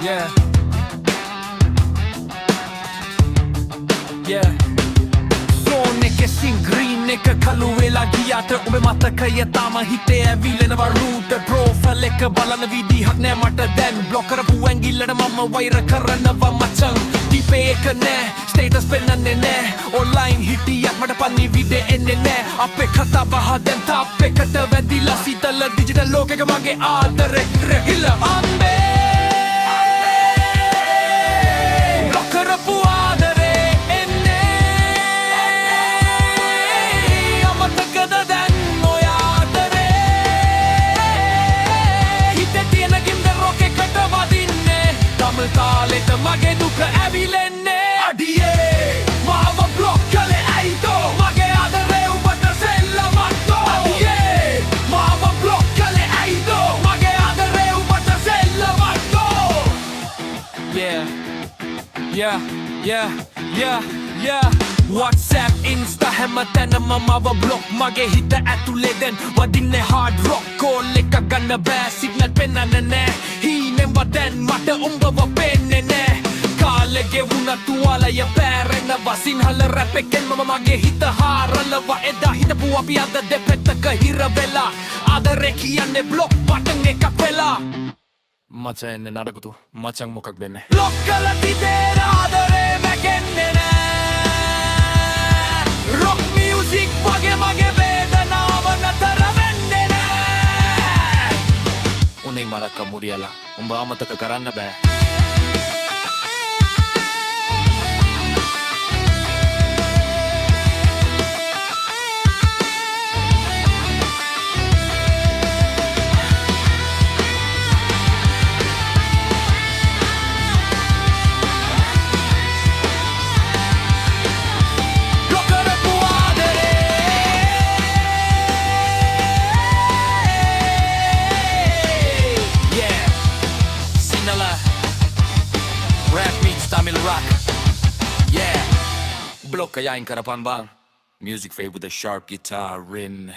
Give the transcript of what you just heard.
Yeah. Yeah. Sone ke sing green එක කළු වෙලා ගියාට ඔබ මතකය තාම හිතේ ඇවිලෙනවා root profile එක බලන විදිහක් නෑ මට දැන් block කරපු ඇඟිල්ලට මම වෛර කරනවා මචං දීපේ එක නෑ status පෙන්නන්නේ නෑ online හිටියක් මට පණිවිඩ එන්නේ නෑ අපේ කතා බහ දැන් තාප් එකට වැදිලා සිතල digital ලෝකෙක මගේ ආදරේ රැහිල අම්බේ කාලෙට මගේ දුක ඇවිලෙන්නේ අඩියේ මාව බ්ලොක් කළේ ඇයිදෝ මගේ ආදරේ උඹට සෙල්ලමක්දෝ අඩියේ මාව බ්ලොක් කළේ ඇයිදෝ මගේ ආදරේ උඹට සෙල්ලමක්දෝ yeah WhatsApp Insta හැමතැනම මාව බ්ලොක් මගේ හිත ඇතුලේ දැන් වදින්නේ hard rock call එක ගන්න බෑ signal පෙන්නන්නේ නෑ හීනෙන් වදැන් මට උඹව පෙන්නේ නෑ කාලෙ ගෙවුණ තුවාලය පෑරෙනවා සිංහල රැප් එකෙන් මම මගේ හිත හාරලවා එදා හිටපු අපි අද දෙපැත්තක හිර වෙලා ආදරේ කියන්නේ බ්ලොක් බටන් එකක් වෙලා මචං එන්නේ නඩකුතු මචං මොකක් දෙන්නේ බ්ලොක් කළා තිතේ ආදරේ මැකෙන්නේ නෑ rock music වගේ මගේ වේදනාව නතර වෙන්නේ නෑ උනේ මලක මුරියලා උඹ අමතක කරන්න බෑ Rap meets Tamil rock. Yeah. Block kayain karapan bang. Music fade with a sharp guitar in.